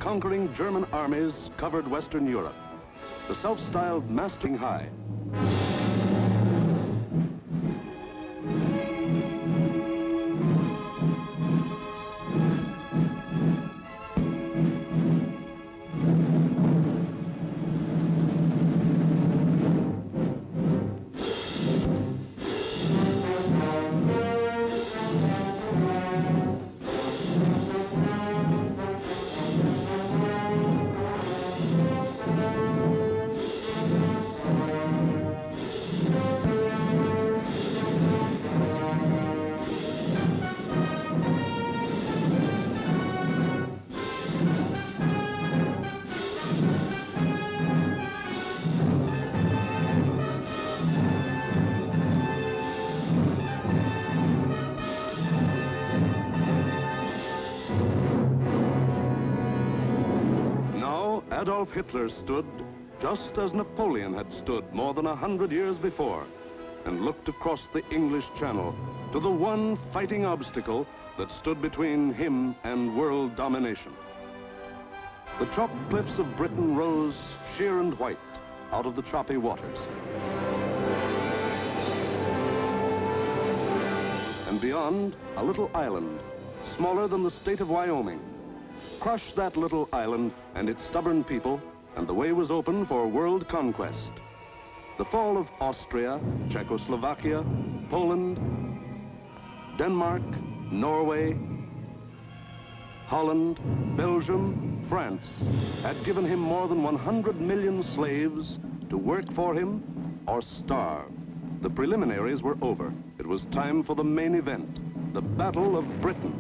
conquering German armies covered Western Europe. The self-styled Mastering High. Adolf Hitler stood just as Napoleon had stood more than 100 years before, and looked across the English Channel to the one fighting obstacle that stood between him and world domination. The chopped cliffs of Britain rose sheer and white out of the choppy waters. And beyond, a little island, smaller than the state of Wyoming. Crush that little island and its stubborn people, and the way was open for world conquest. The fall of Austria, Czechoslovakia, Poland, Denmark, Norway, Holland, Belgium, France had given him more than 100 million slaves to work for him or starve. The preliminaries were over. It was time for the main event, the Battle of Britain.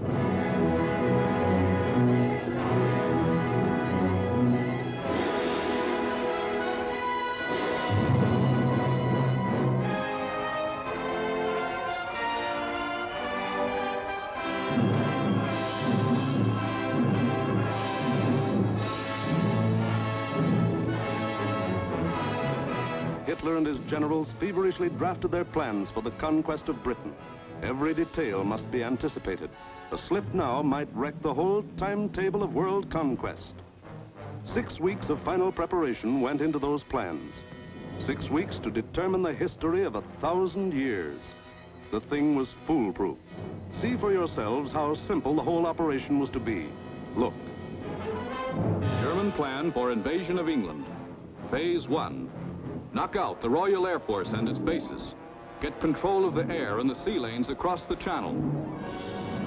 Hitler and his generals feverishly drafted their plans for the conquest of Britain. Every detail must be anticipated. A slip now might wreck the whole timetable of world conquest. 6 weeks of final preparation went into those plans. 6 weeks to determine the history of 1,000 years. The thing was foolproof. See for yourselves how simple the whole operation was to be. Look. German plan for invasion of England. Phase 1. Knock out the Royal Air Force and its bases. Get control of the air and the sea lanes across the Channel.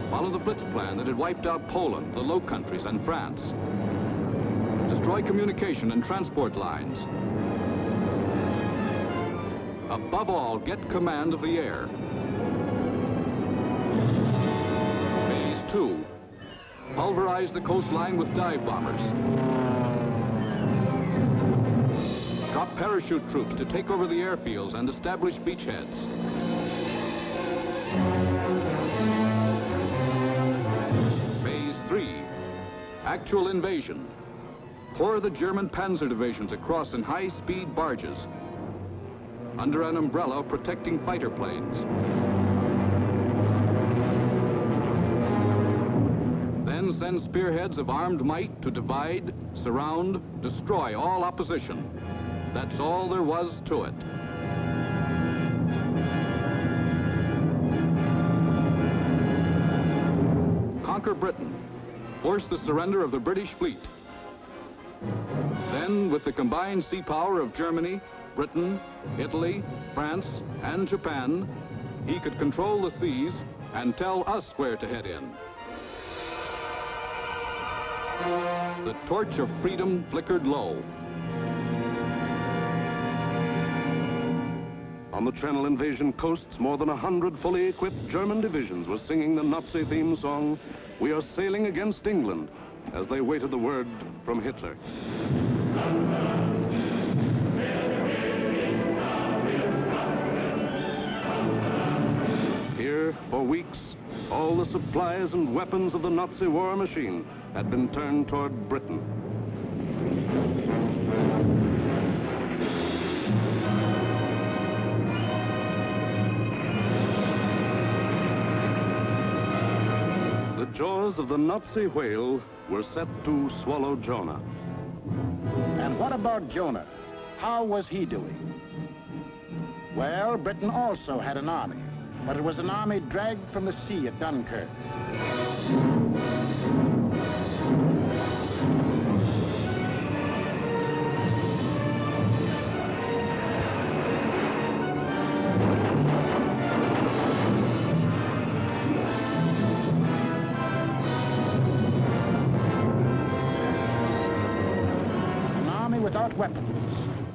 Follow the Blitz plan that had wiped out Poland, the Low Countries, and France. Destroy communication and transport lines. Above all, get command of the air. Phase 2. Pulverize the coastline with dive bombers. Drop parachute troops to take over the airfields and establish beachheads. Phase 3. Actual invasion. Pour the German panzer divisions across in high-speed barges under an umbrella protecting fighter planes. Then send spearheads of armed might to divide, surround, destroy all opposition. That's all there was to it. Conquer Britain. Force the surrender of the British fleet. Then, with the combined sea power of Germany, Britain, Italy, France, and Japan, he could control the seas and tell us where to head in. The torch of freedom flickered low. On the Channel invasion coasts, more than 100 fully equipped German divisions were singing the Nazi theme song, "We are sailing against England," as they waited the word from Hitler. Here, for weeks, all the supplies and weapons of the Nazi war machine had been turned toward Britain. The jaws of the Nazi whale were set to swallow Jonah. And what about Jonah? How was he doing? Well, Britain also had an army, but it was an army dragged from the sea at Dunkirk. An army without weapons.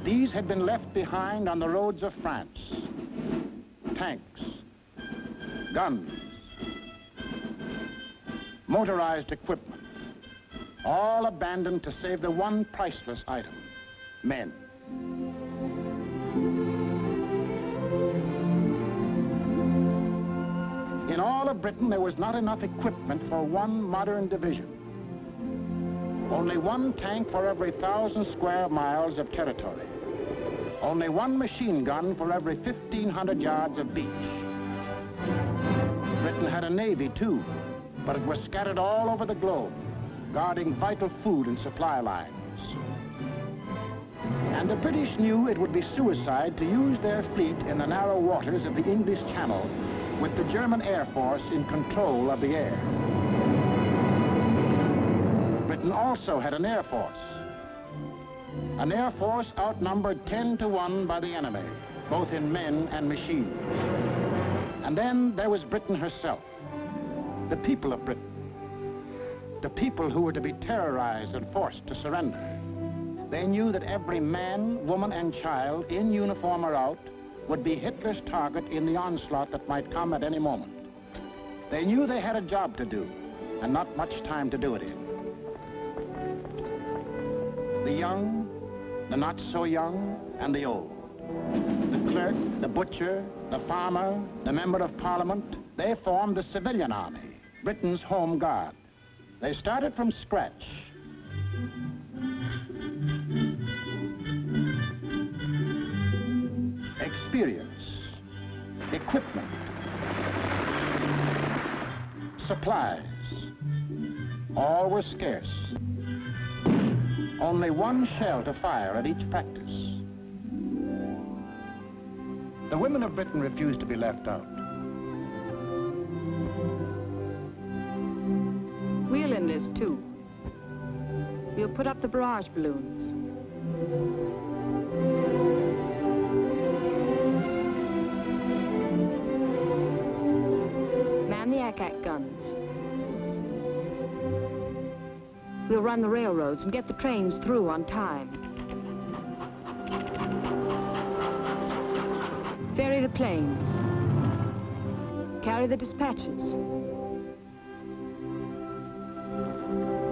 These had been left behind on the roads of France. Tanks, guns, motorized equipment, all abandoned to save the one priceless item, men. In all of Britain, there was not enough equipment for one modern division. Only one tank for every 1,000 square miles of territory. Only one machine gun for every 1,500 yards of beach. Britain had a navy, too, but it was scattered all over the globe, guarding vital food and supply lines. And the British knew it would be suicide to use their fleet in the narrow waters of the English Channel with the German Air Force in control of the air. Britain also had an Air Force. An Air Force outnumbered 10 to 1 by the enemy, both in men and machines. And then there was Britain herself, the people of Britain, the people who were to be terrorized and forced to surrender. They knew that every man, woman, and child, in uniform or out, would be Hitler's target in the onslaught that might come at any moment. They knew they had a job to do, and not much time to do it in. The young, the not so young, and the old. The clerk, the butcher, the farmer, the member of parliament, they formed the civilian army, Britain's home guard. They started from scratch. Experience, equipment, supplies, all were scarce. Only one shell to fire at each practice. The women of Britain refused to be left out. We'll enlist too. We'll put up the barrage balloons. Man the ack-ack guns. We'll run the railroads and get the trains through on time. Ferry the planes. Carry the dispatches.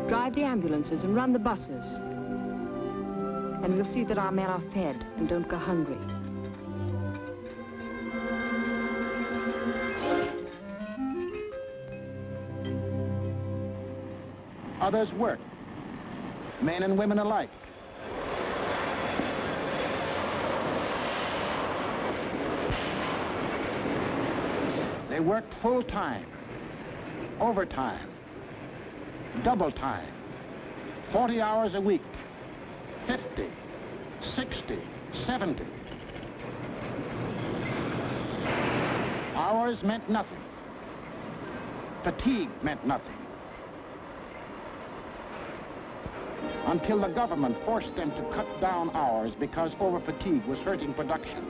Drive the ambulances and run the buses. And we'll see that our men are fed and don't go hungry. Others worked, men and women alike. They worked full time, overtime, double time, 40 hours a week, 50, 60, 70. Hours meant nothing. Fatigue meant nothing. Until the government forced them to cut down hours because over-fatigue was hurting production.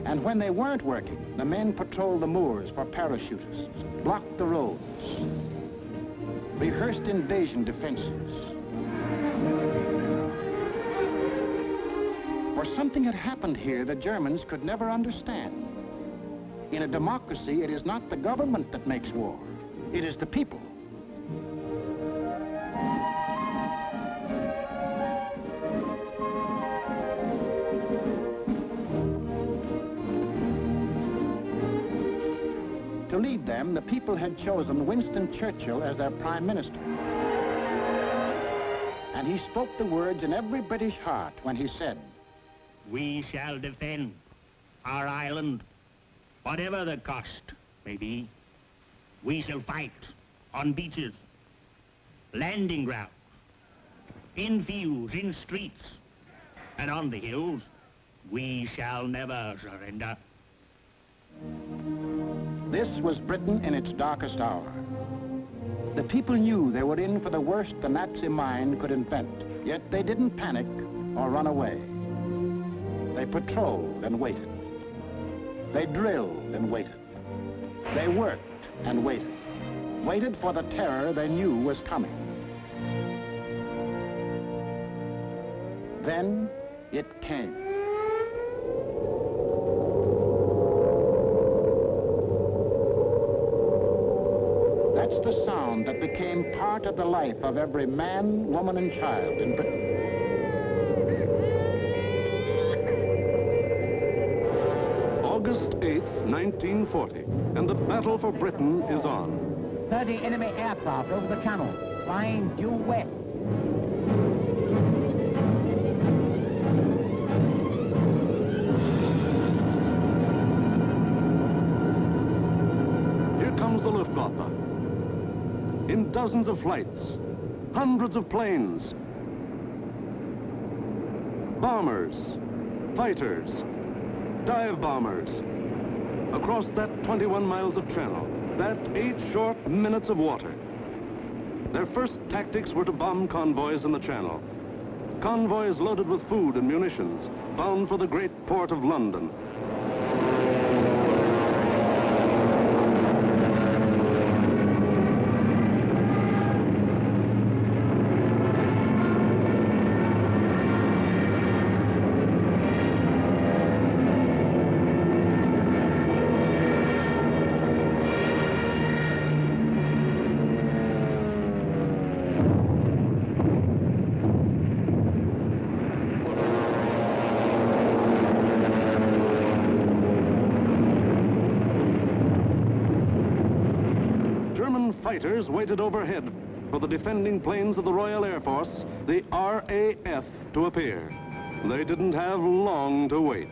And when they weren't working, the men patrolled the moors for parachutists, blocked the roads, rehearsed invasion defenses. For something had happened here the Germans could never understand. In a democracy, it is not the government that makes war. It is the people. To lead them, the people had chosen Winston Churchill as their prime minister. And he spoke the words in every British heart when he said, "We shall defend our island, whatever the cost may be. We shall fight on beaches, landing grounds, in fields, in streets, and on the hills. We shall never surrender." This was Britain in its darkest hour. The people knew they were in for the worst the Nazi mind could invent, yet they didn't panic or run away. They patrolled and waited. They drilled and waited. They worked and waited. Waited for the terror they knew was coming. Then it came. That's the sound that became part of the life of every man, woman, and child in Britain. August 8th, 1940, and the battle for Britain is on. 30 enemy aircraft over the channel, flying due west. Here comes the Luftwaffe. In dozens of flights, hundreds of planes, bombers, fighters, dive bombers, across that 21 miles of channel, that 8 short minutes of water. Their first tactics were to bomb convoys in the channel. Convoys loaded with food and munitions, bound for the great port of London. Fighters waited overhead for the defending planes of the Royal Air Force, the RAF, to appear. They didn't have long to wait.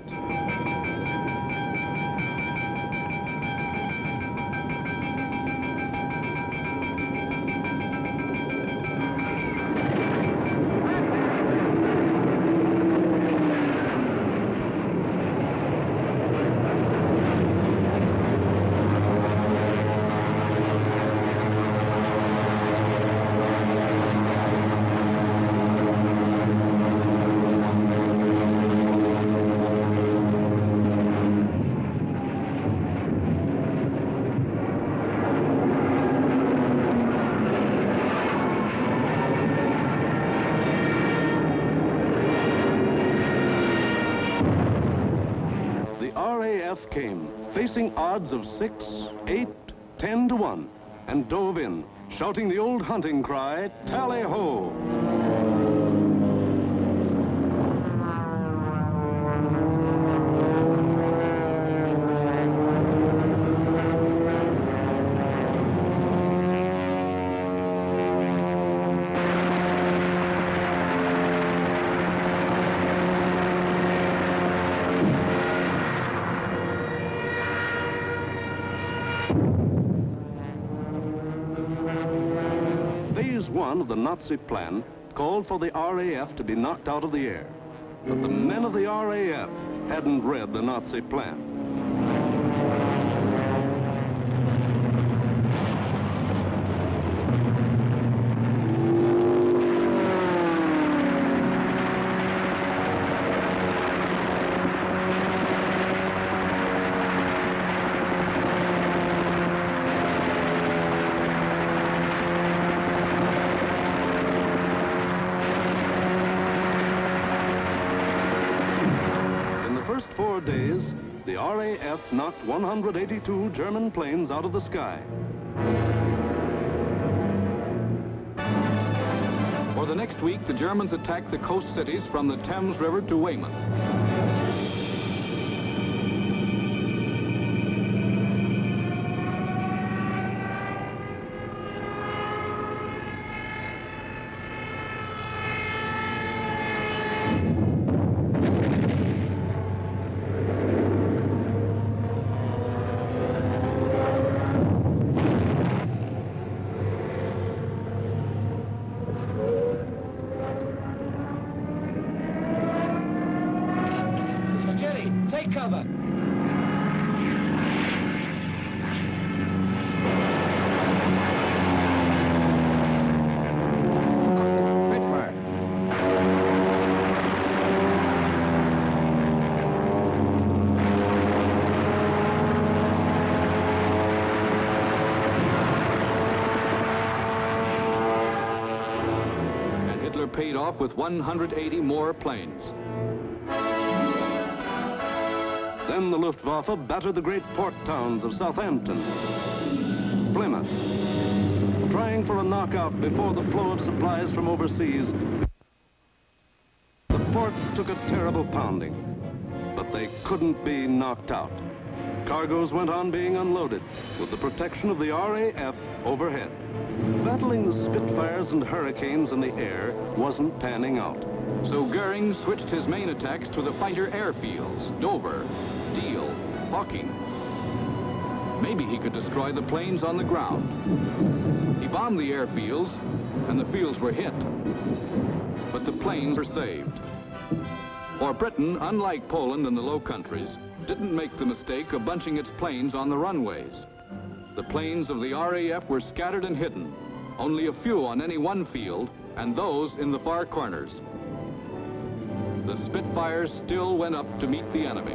Came, facing odds of 6, 8, 10 to 1, and dove in, shouting the old hunting cry, "Tally-ho!" One of the Nazi plan called for the RAF to be knocked out of the air. But the men of the RAF hadn't read the Nazi plan. First 4 days, the RAF knocked 182 German planes out of the sky. For the next week, the Germans attacked the coast cities from the Thames River to Weymouth. cover. Paid off with 180 more planes. Then the Luftwaffe battered the great port towns of Southampton, Plymouth, trying for a knockout before the flow of supplies from overseas. The ports took a terrible pounding, but they couldn't be knocked out. Cargoes went on being unloaded with the protection of the RAF overhead. Battling the Spitfires and Hurricanes in the air wasn't panning out. So Goering switched his main attacks to the fighter airfields, Dover, Deal, Hawking. Maybe he could destroy the planes on the ground. He bombed the airfields, and the fields were hit. But the planes were saved. For Britain, unlike Poland and the Low Countries, didn't make the mistake of bunching its planes on the runways. The planes of the RAF were scattered and hidden, only a few on any one field, and those in the far corners. The Spitfires still went up to meet the enemy.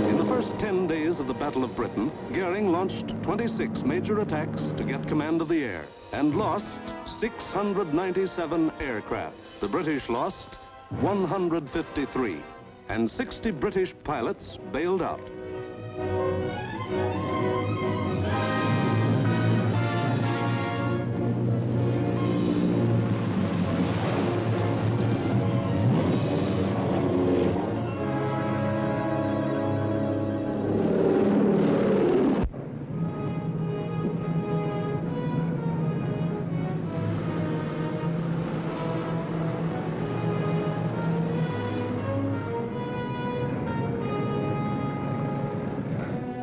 In the first 10 days of the Battle of Britain, Goering launched 26 major attacks to get command of the air, and lost 697 aircraft. The British lost 153, and 60 British pilots bailed out.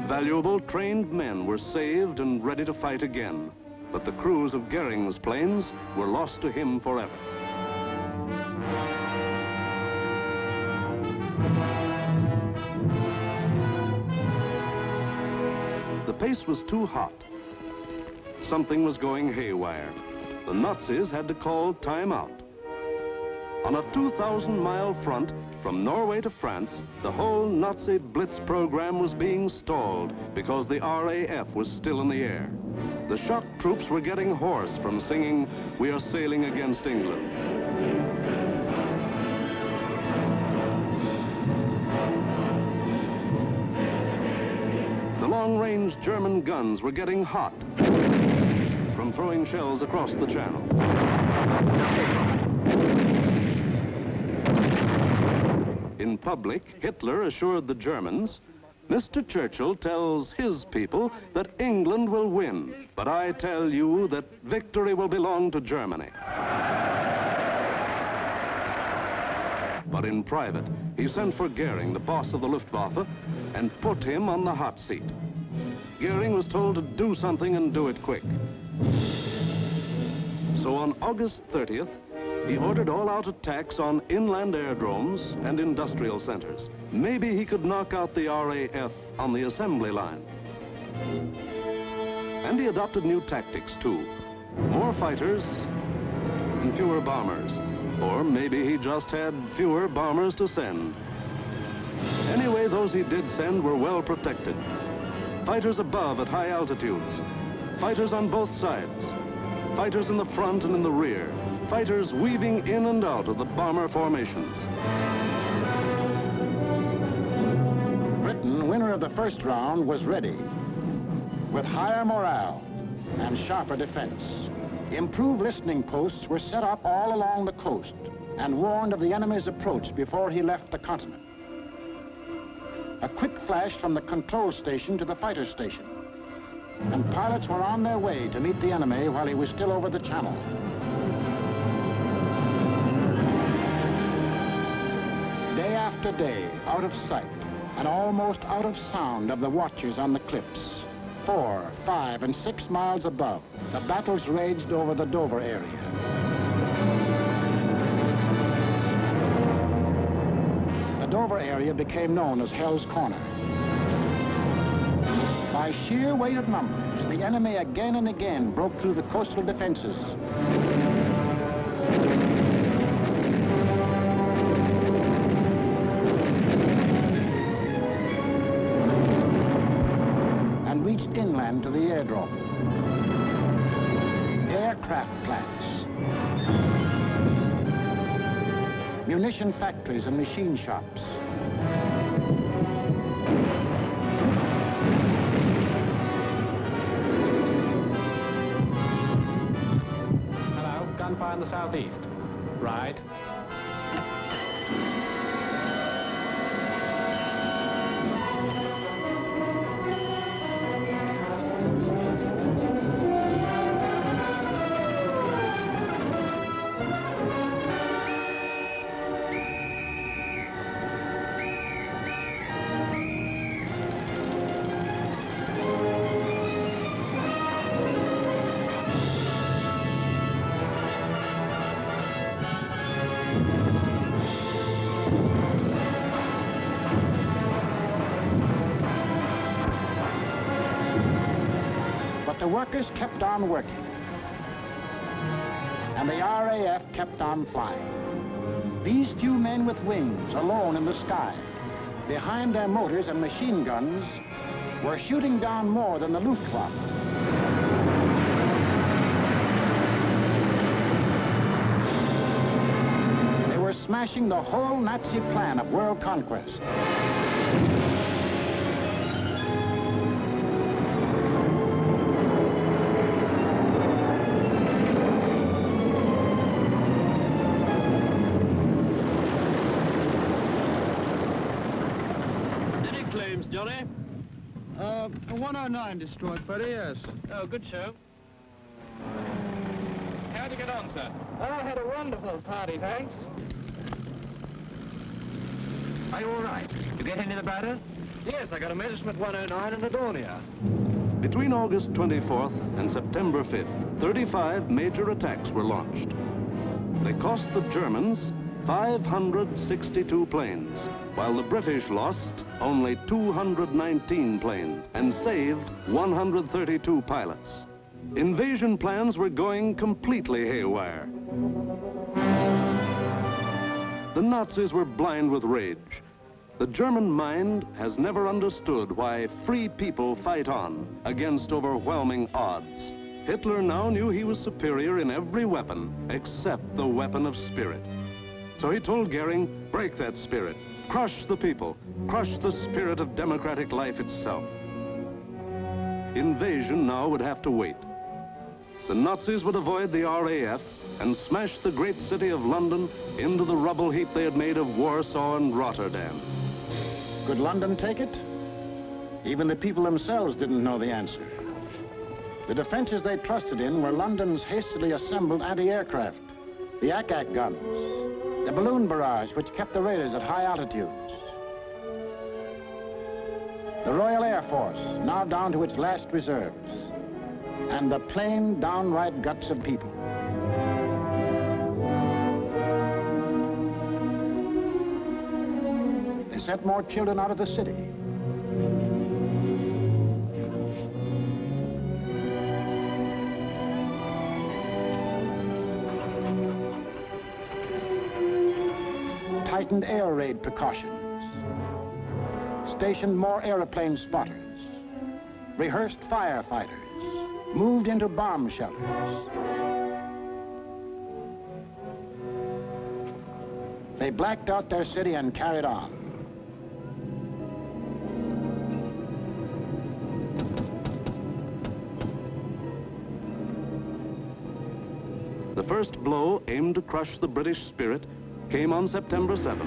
Valuable trained men were saved and ready to fight again, but the crews of Goering's planes were lost to him forever. The pace was too hot. Something was going haywire. The Nazis had to call time out. On a 2,000-mile front from Norway to France, the whole Nazi Blitz program was being stalled because the RAF was still in the air. The shock troops were getting hoarse from singing, "We are sailing against England." The long-range German guns were getting hot from throwing shells across the channel. In public, Hitler assured the Germans, "Mr. Churchill tells his people that England will win, but I tell you that victory will belong to Germany." But in private, he sent for Goering, the boss of the Luftwaffe, and put him on the hot seat. Goering was told to do something and do it quick. So on August 30th, he ordered all-out attacks on inland aerodromes and industrial centers. Maybe he could knock out the RAF on the assembly line. And he adopted new tactics, too. More fighters and fewer bombers. Or maybe he just had fewer bombers to send. Anyway, those he did send were well protected. Fighters above at high altitudes. Fighters on both sides. Fighters in the front and in the rear. Fighters weaving in and out of the bomber formations. Britain, winner of the first round, was ready. With higher morale and sharper defense. Improved listening posts were set up all along the coast and warned of the enemy's approach before he left the continent. A quick flash from the control station to the fighter station. And pilots were on their way to meet the enemy while he was still over the channel. Day after day, out of sight and almost out of sound of the watchers on the cliffs, 4, 5, and 6 miles above, the battles raged over the Dover area. The Dover maneuver area became known as Hell's Corner. By sheer weight of numbers, the enemy again and again broke through the coastal defenses. And reached inland to the airdrome. Aircraft plants, munition factories and machine shops. Hello, gunfire in the southeast. Right. The workers kept on working, and the RAF kept on flying. These few men with wings, alone in the sky, behind their motors and machine guns, were shooting down more than the Luftwaffe. They were smashing the whole Nazi plan of world conquest. Johnny? 109 destroyed, Freddie, yes. Oh, good show. How'd you get on, sir? I had a wonderful party, thanks. Are you all right? You get any of the batters? Yes, I got a Messerschmitt 109 in Adonia. Between August 24th and September 5th, 35 major attacks were launched. They cost the Germans 562 planes, while the British lost only 219 planes and saved 132 pilots. Invasion plans were going completely haywire. The Nazis were blind with rage. The German mind has never understood why free people fight on against overwhelming odds. Hitler now knew he was superior in every weapon except the weapon of spirit. So he told Goering, break that spirit, crush the people, crush the spirit of democratic life itself. Invasion now would have to wait. The Nazis would avoid the RAF and smash the great city of London into the rubble heap they had made of Warsaw and Rotterdam. Could London take it? Even the people themselves didn't know the answer. The defenses they trusted in were London's hastily assembled anti-aircraft, the ack-ack guns, the balloon barrage which kept the raiders at high altitudes, the Royal Air Force, now down to its last reserves, and the plain, downright guts of people. They sent more children out of the city. Tightened air raid precautions, stationed more airplane spotters, rehearsed firefighters, moved into bomb shelters. They blacked out their city and carried on. The first blow aimed to crush the British spirit came on September 7th.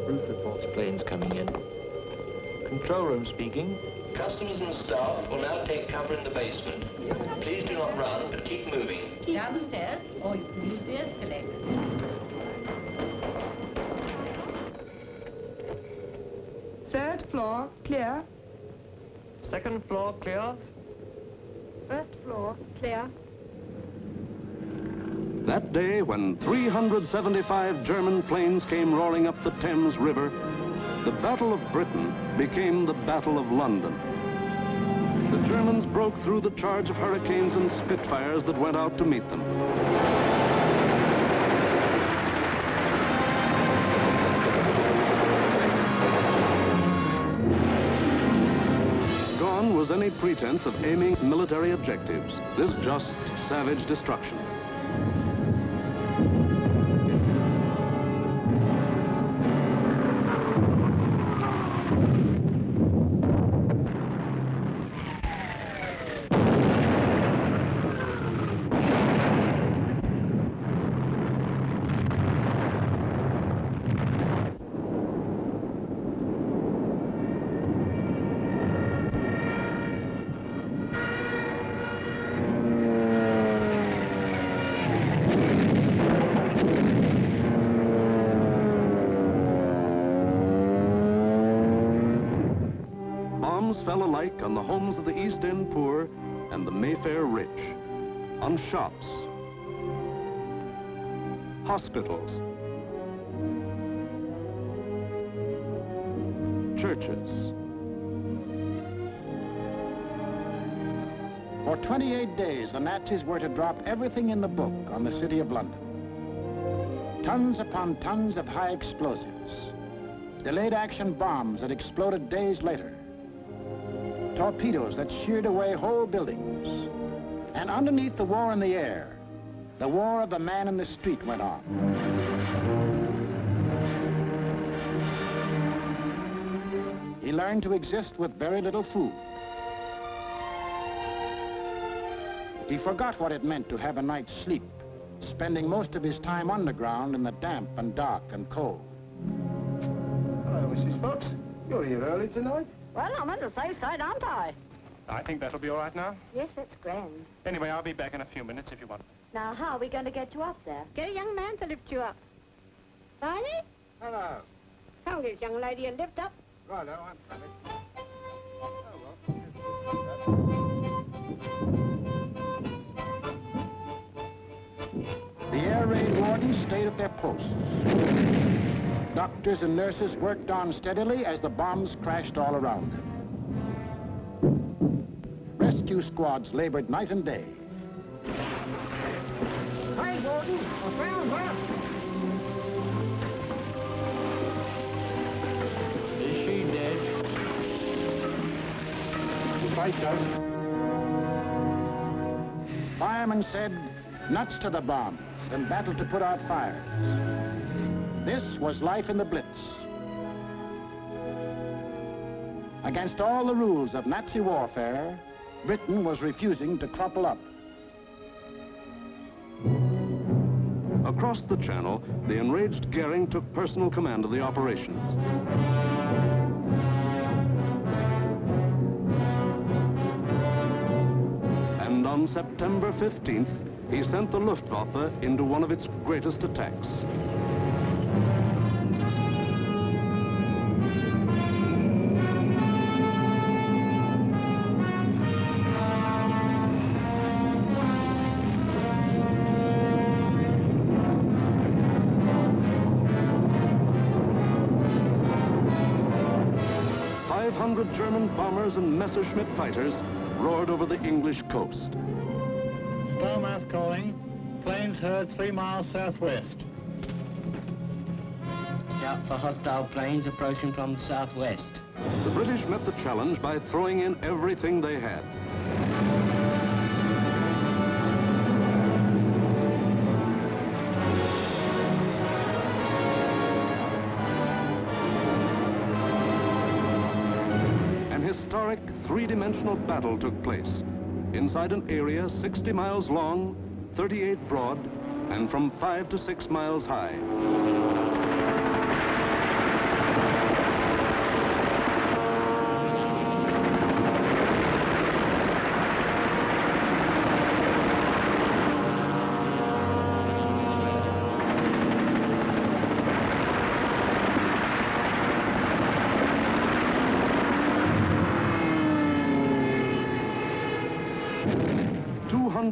Roof reports planes coming in. Control room speaking. Customers and staff will now take cover in the basement. Please do not run, but keep moving. Down the stairs, or you can use the escalator. floor, clear. Second floor clear. First floor, clear. That day, when 375 German planes came roaring up the Thames River, the Battle of Britain became the Battle of London. The Germans broke through the charge of Hurricanes and Spitfires that went out to meet them. Gone was any pretense of aiming military objectives. This just savage destruction. Fell alike on the homes of the East End poor and the Mayfair rich, on shops, hospitals, churches. For 28 days, the Nazis were to drop everything in the book on the city of London. Tons upon tons of high explosives, delayed action bombs that exploded days later, torpedoes that sheared away whole buildings. And underneath the war in the air, the war of the man in the street went on. He learned to exist with very little food. He forgot what it meant to have a night's sleep, spending most of his time underground in the damp and dark and cold. Hello, Mrs. Fox. You're here early tonight. Well, I'm on the safe side, aren't I? I think that'll be all right now. Yes, that's grand. Anyway, I'll be back in a few minutes if you want. Now, how are we going to get you up there? Get a young man to lift you up. Barney, Hello. come get this young lady a lift up. Righto, I'm coming. The air raid wardens stayed at their posts. Doctors and nurses worked on steadily as the bombs crashed all around them. Rescue squads labored night and day. Hi, Gordon. I found her. Is she dead? Right, Doug. Firemen said, nuts to the bombs and battle to put out fires. This was life in the Blitz. Against all the rules of Nazi warfare, Britain was refusing to crumple up. Across the Channel, the enraged Goering took personal command of the operations. And on September 15th, he sent the Luftwaffe into one of its greatest attacks. German bombers and Messerschmitt fighters roared over the English coast. Starmouth calling. Planes heard 3 miles southwest. Scout for hostile planes approaching from the southwest. The British met the challenge by throwing in everything they had. Historic three-dimensional battle took place inside an area 60 miles long, 38 broad, and from 5 to 6 miles high.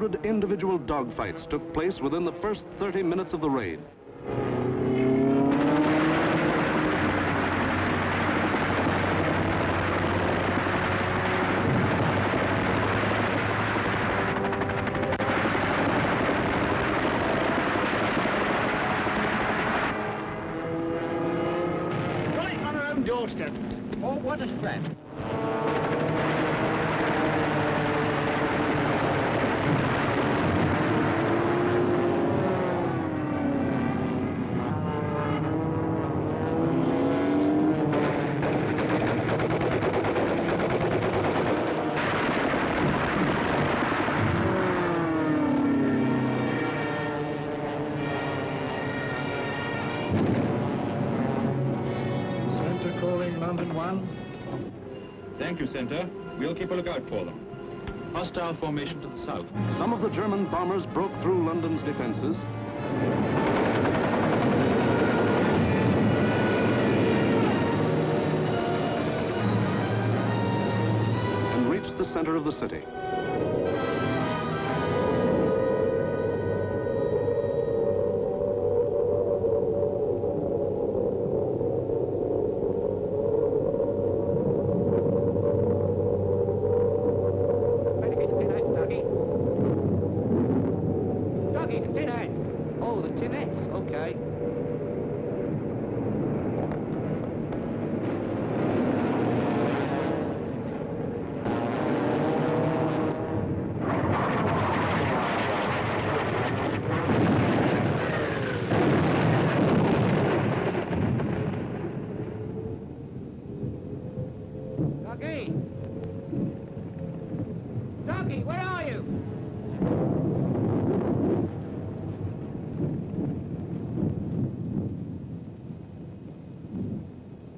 100 individual dogfights took place within the first 30 minutes of the raid. Right on our own doorstep. Oh, what a strength. Center calling London 1. Thank you, Center. We'll keep a lookout for them. Hostile formation to the south. Some of the German bombers broke through London's defenses. And reached the center of the city. Oh, the tinettes, okay. Doggy! Doggy, where are you?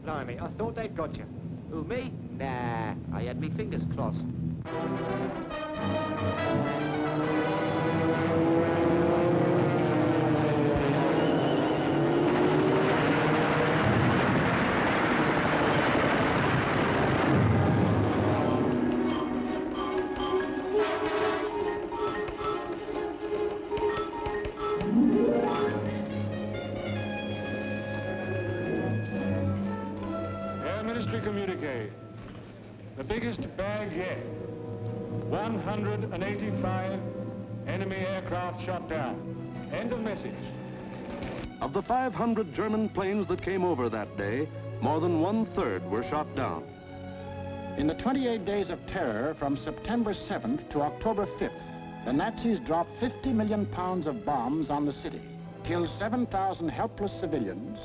Blimey, I thought they'd got you. Who, me? Nah, I had me fingers crossed. Air Ministry communique. The biggest bag yet. 185 enemy aircraft shot down. End of message. Of the 500 German planes that came over that day, more than 1/3 were shot down. In the 28 days of terror from September 7th to October 5th, the Nazis dropped 50 million pounds of bombs on the city, killed 7,000 helpless civilians,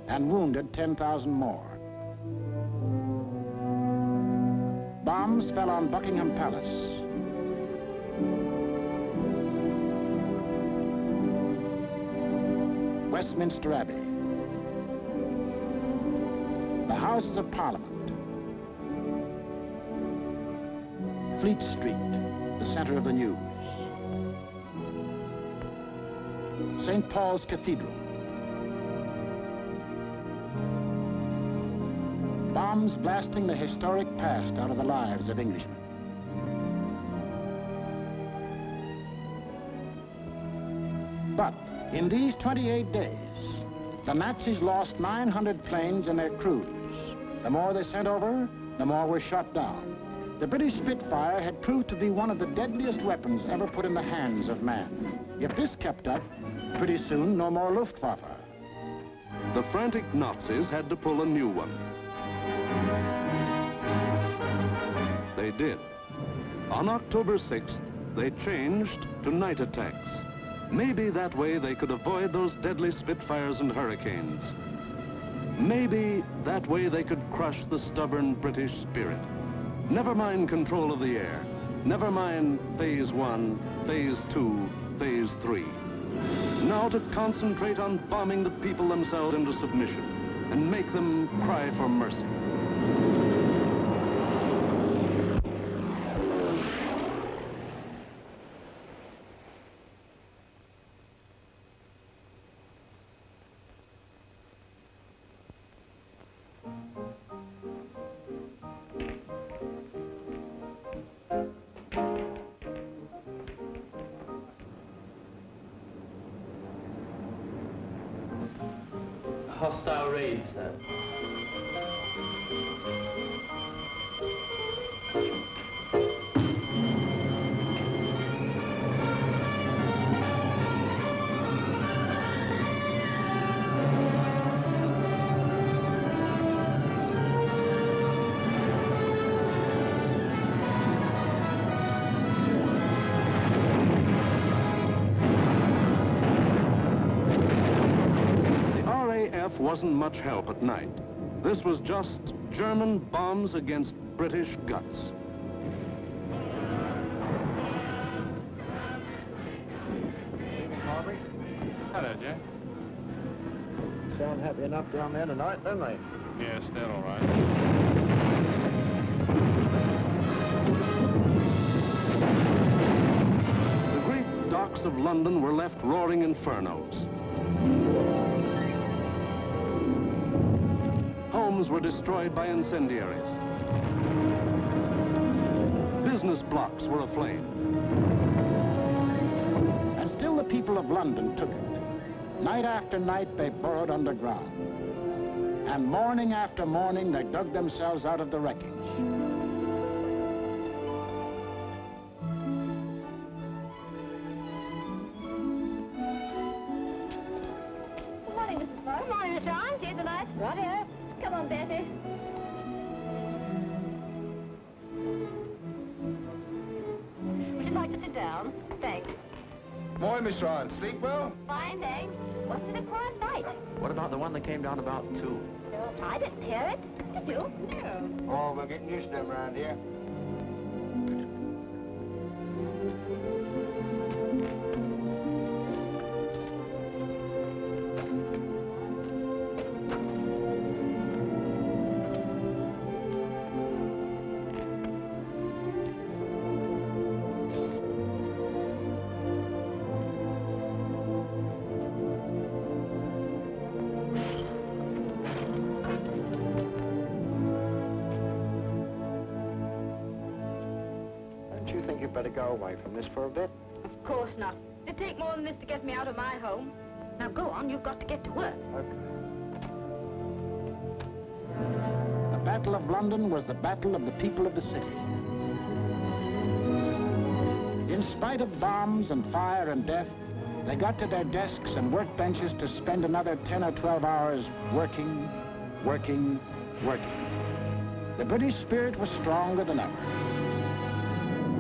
and wounded 10,000 more. Bombs fell on Buckingham Palace, Westminster Abbey, the Houses of Parliament, Fleet Street, the center of the news, St. Paul's Cathedral. Bombs blasting the historic past out of the lives of Englishmen. But in these 28 days, the Nazis lost 900 planes and their crews. The more they sent over, the more were shot down. The British Spitfire had proved to be one of the deadliest weapons ever put in the hands of man. If this kept up, pretty soon no more Luftwaffe. The frantic Nazis had to pull a new one. They did. On October 6th, they changed to night attacks. Maybe that way they could avoid those deadly Spitfires and Hurricanes. Maybe that way they could crush the stubborn British spirit. Never mind control of the air. Never mind Phase 1, Phase 2, Phase 3. Now to concentrate on bombing the people themselves into submission and make them cry for mercy. hostile raid, sir. Wasn't much help at night. This was just German bombs against British guts. Harvey? Hello, Jack. Sound happy enough down there tonight, don't they? Yes, they're all right. The great docks of London were left roaring infernos. Homes were destroyed by incendiaries. Business blocks were aflame. And still the people of London took it. Night after night they burrowed underground. And morning after morning they dug themselves out of the wreckage. Good morning, Mrs. Bow. Good morning, Miss Ryan. See you tonight. Right here. Come on, Betty. Would you like to sit down? Thanks. Morning, Miss Ryan. Sleep well? Fine, thanks. Wasn't it a quiet night? What about the one that came down about 2? No, I didn't hear it. Did you? No. Oh, we're getting used to them around here. Better go away from this for a bit. Of course not. It'd take more than this to get me out of my home. Now go on, you've got to get to work. Okay. The Battle of London was the battle of the people of the city. In spite of bombs and fire and death, they got to their desks and workbenches to spend another 10 or 12 hours working, working, working. The British spirit was stronger than ever.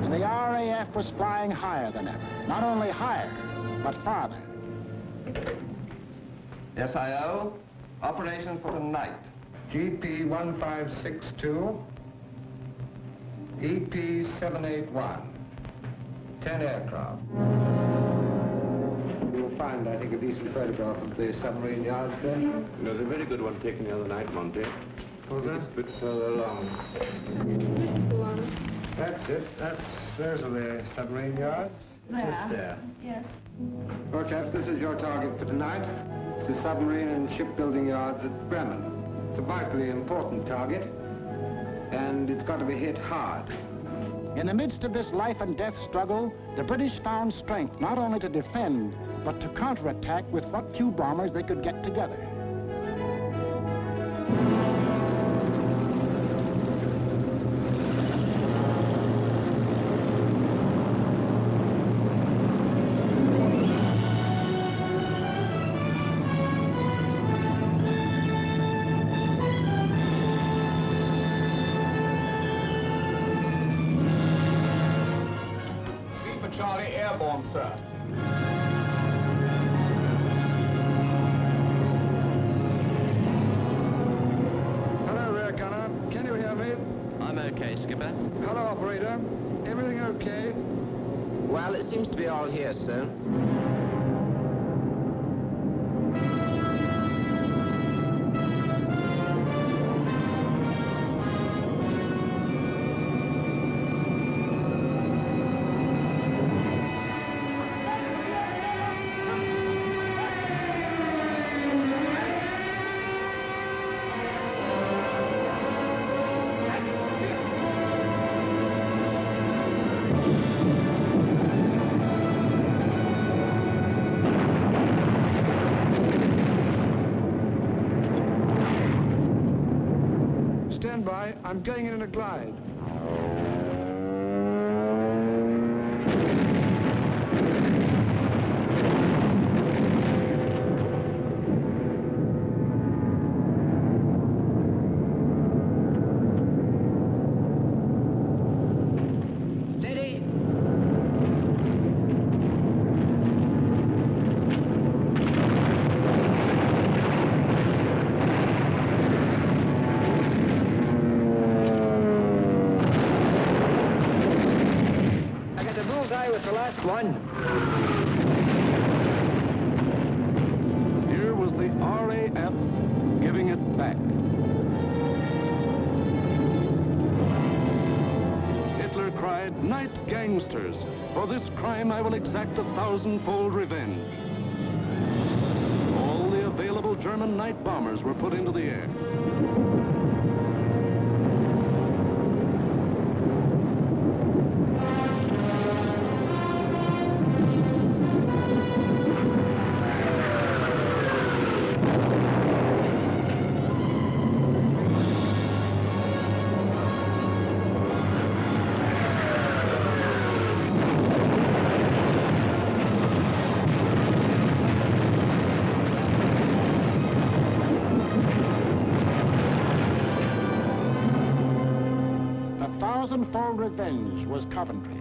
And the RAF was flying higher than ever. Not only higher, but farther. SIO, operation for tonight. GP 1562, EP 781, 10 aircraft. You'll find, I think, a decent photograph of the submarine yards there. There's a very good one taken the other night, Monty. Was there? A bit further along. That's it. Those are the submarine yards. Just there. Yes. Well, chaps, this is your target for tonight. It's the submarine and shipbuilding yards at Bremen. It's a vitally important target, and it's got to be hit hard. In the midst of this life and death struggle, the British found strength not only to defend, but to counterattack with what few bombers they could get together. Charlie airborne, sir. Hello, rear gunner. Can you hear me? I'm okay, Skipper. Hello, operator. Everything okay? Well, it seems to be all here, sir. I'm going in a glide. One. Here was the RAF giving it back. Hitler cried, "Night, gangsters! For this crime I will exact 1,000-fold revenge." All the available German night bombers were put into the air. Thousand-fold revenge was Coventry.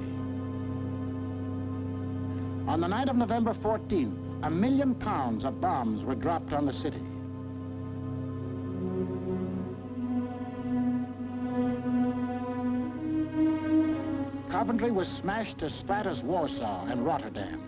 On the night of November 14th, £1 million of bombs were dropped on the city. Coventry was smashed as flat as Warsaw and Rotterdam.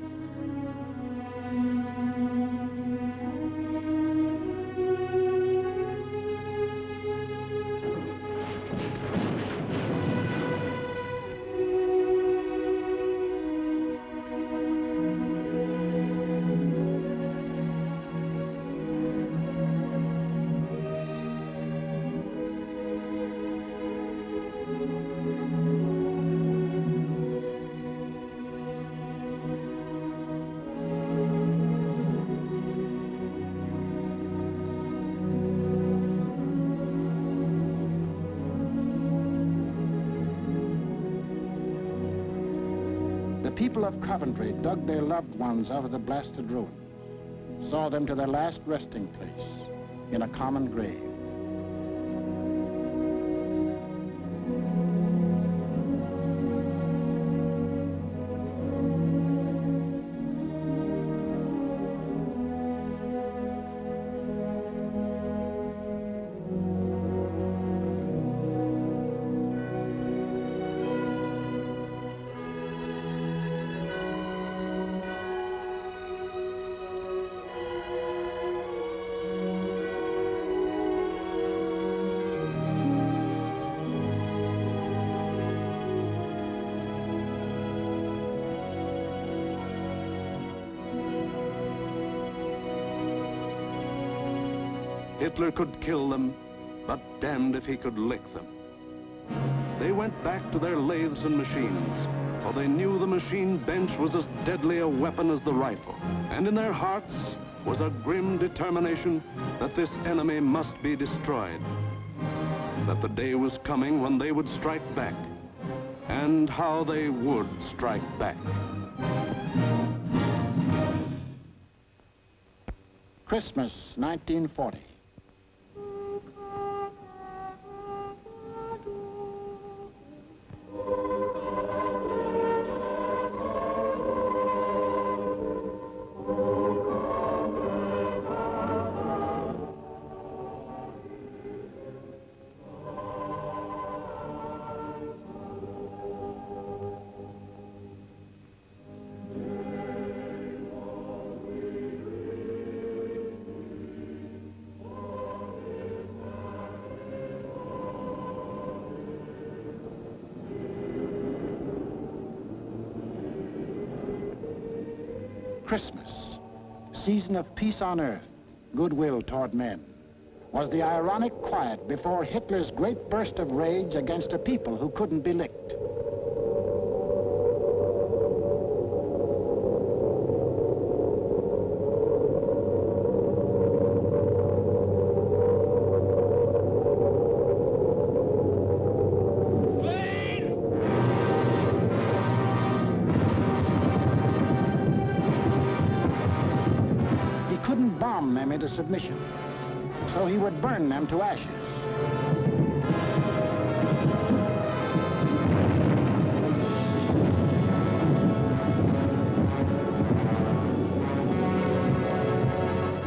The people of Coventry dug their loved ones out of the blasted ruin, saw them to their last resting place in a common grave. Hitler could kill them, but damned if he could lick them. They went back to their lathes and machines, for they knew the machine bench was as deadly a weapon as the rifle. And in their hearts was a grim determination that this enemy must be destroyed. That the day was coming when they would strike back, and how they would strike back. Christmas, 1940. Christmas, season of peace on earth, goodwill toward men, was the ironic quiet before Hitler's great burst of rage against a people who couldn't be licked. bomb them into submission. So he would burn them to ashes.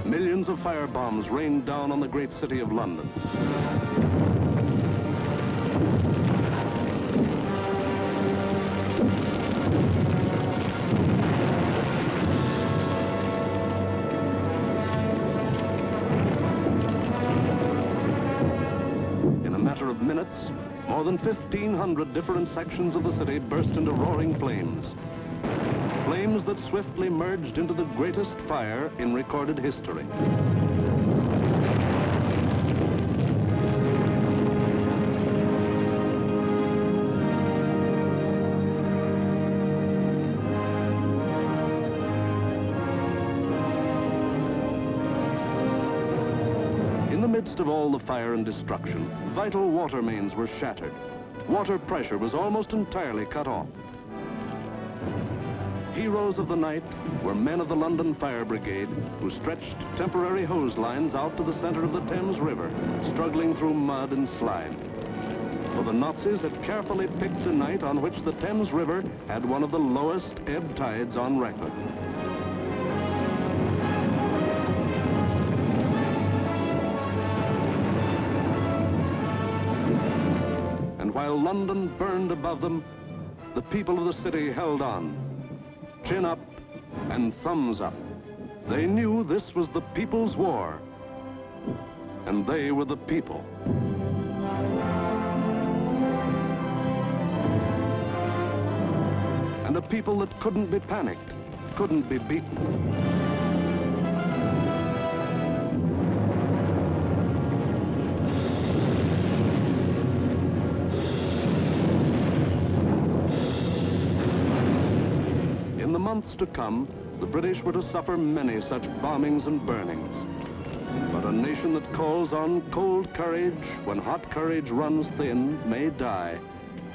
Millions of firebombs rained down on the great city of London. Minutes, more than 1,500 different sections of the city burst into roaring flames. Flames that swiftly merged into the greatest fire in recorded history. In the midst of all the fire and destruction, vital water mains were shattered. Water pressure was almost entirely cut off. Heroes of the night were men of the London Fire Brigade who stretched temporary hose lines out to the center of the Thames River, struggling through mud and slime. For the Nazis had carefully picked a night on which the Thames River had one of the lowest ebb tides on record. While London burned above them, the people of the city held on. Chin up and thumbs up. They knew this was the people's war, and they were the people. And a people that couldn't be panicked, couldn't be beaten. In the months to come, the British were to suffer many such bombings and burnings. But a nation that calls on cold courage when hot courage runs thin may die,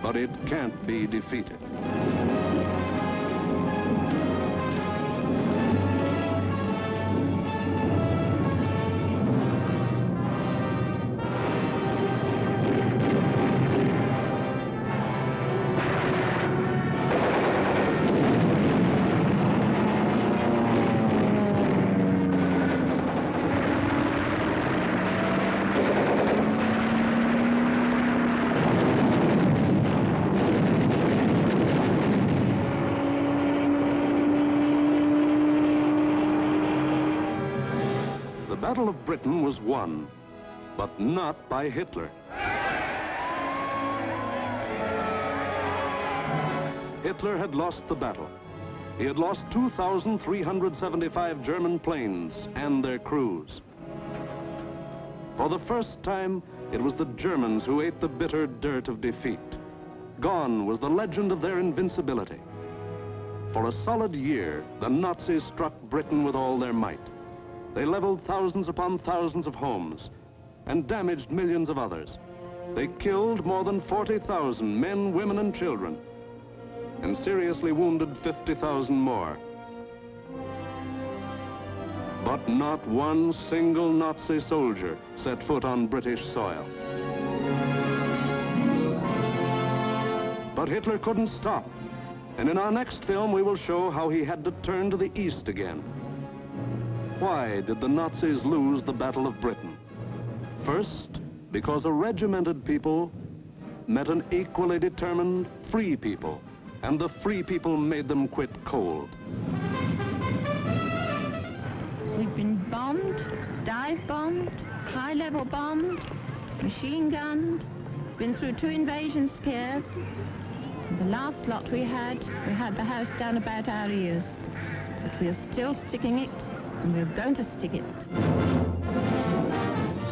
but it can't be defeated. The Battle of Britain was won, but not by Hitler. Hitler had lost the battle. He had lost 2,375 German planes and their crews. For the first time, it was the Germans who ate the bitter dirt of defeat. Gone was the legend of their invincibility. For a solid year, the Nazis struck Britain with all their might. They leveled thousands upon thousands of homes and damaged millions of others. They killed more than 40,000 men, women, and children, and seriously wounded 50,000 more. But not one single Nazi soldier set foot on British soil. But Hitler couldn't stop, and in our next film we will show how he had to turn to the east again. Why did the Nazis lose the Battle of Britain? First, because a regimented people met an equally determined free people, and the free people made them quit cold. We've been bombed, dive bombed, high-level bombed, machine gunned, been through 2 invasion scares. The last lot we had the house down about our ears. But we're still sticking it, and we're going to stick it.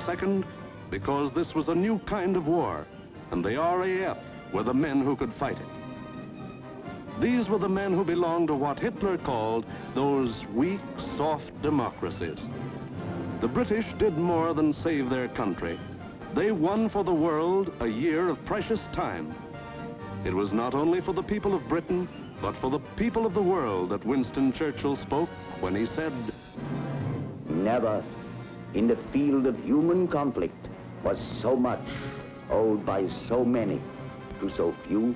Second, because this was a new kind of war, and the RAF were the men who could fight it. These were the men who belonged to what Hitler called those weak, soft democracies. The British did more than save their country. They won for the world a year of precious time. It was not only for the people of Britain, but for the people of the world that Winston Churchill spoke when he said, Never, in the field of human conflict, was so much owed by so many to so few.